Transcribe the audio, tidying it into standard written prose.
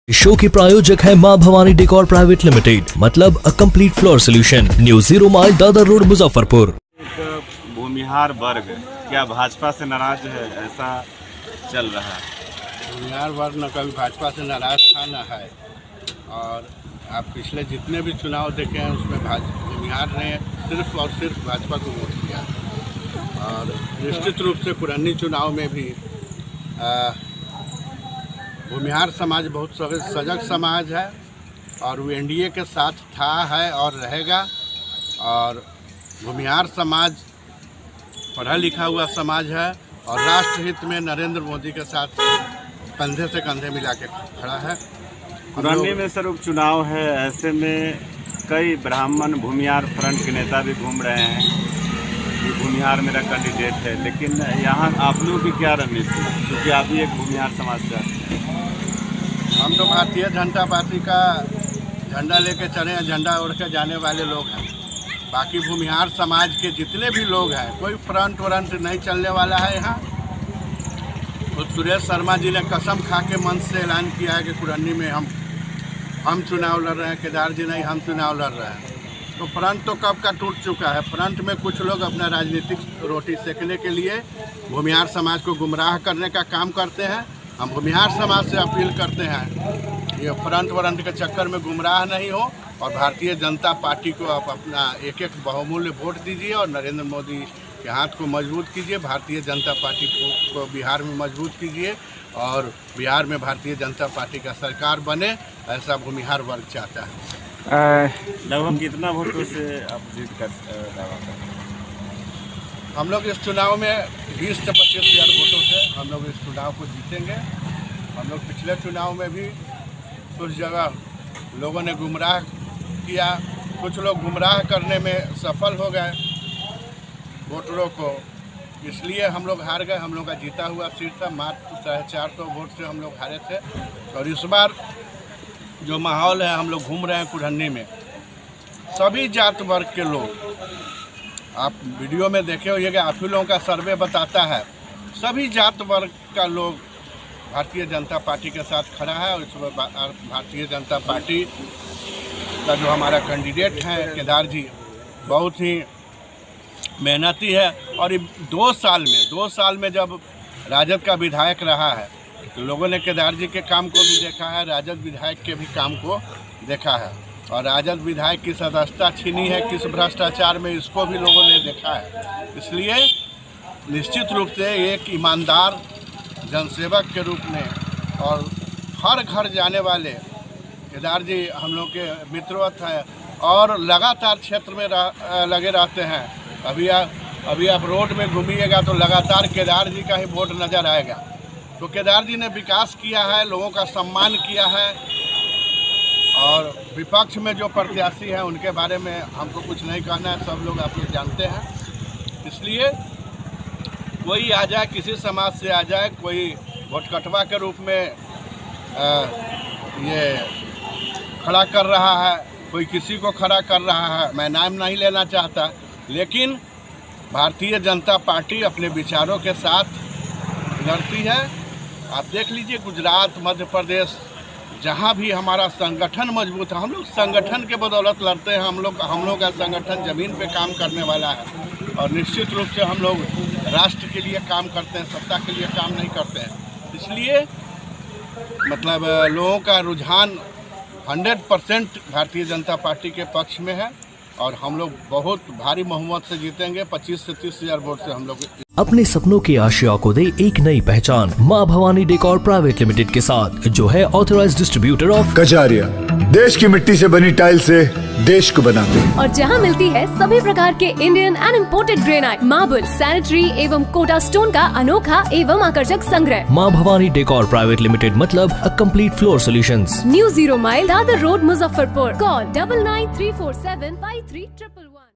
Show के प्रायोजक है मां भवानी डेकोर प्राइवेट लिमिटेड, मतलब a complete floor solution, new 0 mile Dadar road Muzaffarpur. Bhumihar वर्ग क्या भाजपा से नाराज है, ऐसा चल रहा है? भूमिहार वर्ग न कभी भाजपा से नाराज था न है, और आप पिछले जितने भी चुनाव देखे हैं उसमें भूमिहार ने सिर्फ और सिर्फ भाजपा को वोट किया। और निश्चित रूप से पुरानी चुनाव में भी भूमिहार समाज बहुत सजग समाज है और वो एनडीए के साथ था, है और रहेगा। और भूमिहार समाज पढ़ा लिखा हुआ समाज है और राष्ट्रहित में नरेंद्र मोदी के साथ कंधे से कंधे मिला के खड़ा है। पुराने में सर उपचुनाव है, ऐसे में कई ब्राह्मण भूमिहार फ्रंट के नेता भी घूम रहे हैं कि भूमिहार मेरा कैंडिडेट है, लेकिन यहाँ आप लोग की क्या रणनीति है, क्योंकि आप भी एक भूमिहार समाज से? हम तो भारतीय जनता पार्टी का झंडा लेके चले, झंडा ओढ़ के जाने वाले लोग हैं। बाकी भूमिहार समाज के जितने भी लोग हैं, कोई फ्रंट व्रंट नहीं चलने वाला है यहाँ। तो सुरेश शर्मा जी ने कसम खा के मंच से ऐलान किया है कि कुरन्नी में हम चुनाव लड़ रहे हैं, केदार जी नहीं हम चुनाव लड़ रहे हैं। तो फ्रंट तो कब का टूट चुका है। फ्रंट में कुछ लोग अपना राजनीतिक रोटी सेकने के लिए भूमिहार समाज को गुमराह करने का काम करते हैं। हम भूमिहार समाज से अपील करते हैं ये फ्रंट व्रंट के चक्कर में गुमराह नहीं हो और भारतीय जनता पार्टी को आप अपना एक एक बहुमूल्य वोट दीजिए और नरेंद्र मोदी के हाथ को मजबूत कीजिए। भारतीय जनता पार्टी को बिहार में मजबूत कीजिए और बिहार में भारतीय जनता पार्टी का सरकार बने, ऐसा भूमिहार वर्ग चाहता है। लगभग कितना वोटों से आप जीत कर दावा करें? हम लोग इस चुनाव में 20 से 25 हज़ार वोटों से हम लोग इस चुनाव को जीतेंगे। हम लोग पिछले चुनाव में भी कुछ जगह लोगों ने गुमराह किया, कुछ लोग गुमराह करने में सफल हो गए वोटरों को, इसलिए हम लोग हार गए। हम लोग का जीता हुआ सीट था, मात्र 450 वोट से हम लोग हारे थे। और इस बार जो माहौल है, हम लोग घूम रहे हैं कुरन्नी में, सभी जात वर्ग के लोग, आप वीडियो में देखे होइएगा, आप ही लोगों का सर्वे बताता है, सभी जात वर्ग का लोग भारतीय जनता पार्टी के साथ खड़ा है। और इस भारतीय जनता पार्टी का जो हमारा कैंडिडेट है केदार जी, बहुत ही मेहनती है। और ये 2 साल में जब राजद का विधायक रहा है तो लोगों ने केदार जी के काम को भी देखा है, राजद विधायक के भी काम को देखा है। और राजद विधायक की सदस्यता छीनी है किस भ्रष्टाचार में, इसको भी लोगों ने देखा है। इसलिए निश्चित रूप से एक ईमानदार जनसेवक के रूप में और हर घर जाने वाले केदार जी हम लोग के मित्रवत हैं और लगातार क्षेत्र में लगे रहते हैं। अभी आप रोड में घूमिएगा तो लगातार केदार जी का ही वोट नज़र आएगा। तो केदार जी ने विकास किया है, लोगों का सम्मान किया है। और विपक्ष में जो प्रत्याशी हैं उनके बारे में हमको कुछ नहीं कहना है, सब लोग आप लोग जानते हैं। इसलिए कोई आ जाए, किसी समाज से आ जाए, कोई वोट कटवा के रूप में ये खड़ा कर रहा है, कोई किसी को खड़ा कर रहा है, मैं नाम नहीं लेना चाहता, लेकिन भारतीय जनता पार्टी अपने विचारों के साथ लड़ती है। आप देख लीजिए गुजरात, मध्य प्रदेश, जहाँ भी हमारा संगठन मजबूत है, हम लोग संगठन के बदौलत लड़ते हैं। हम लोग का संगठन ज़मीन पे काम करने वाला है और निश्चित रूप से हम लोग राष्ट्र के लिए काम करते हैं, सत्ता के लिए काम नहीं करते हैं। इसलिए मतलब लोगों का रुझान 100% भारतीय जनता पार्टी के पक्ष में है और हम लोग बहुत भारी बहुमत से जीतेंगे। 25 से 30 हज़ार वोट से हम लोग अपने सपनों की आशिया को दे एक नई पहचान मां भवानी डेकोर प्राइवेट लिमिटेड के साथ, जो है ऑथराइज्ड डिस्ट्रीब्यूटर ऑफ कजारिया। देश की मिट्टी से बनी टाइल से देश को बनाते हैं और जहां मिलती है सभी प्रकार के Indian and imported granite, marble, sanitary एवं कोटा स्टोन का अनोखा एवं आकर्षक संग्रह। मां भवानी डेकोर प्राइवेट लिमिटेड, मतलब a complete floor solutions, new 0 mile Dadar road Muzaffarpur. Call 9934753311।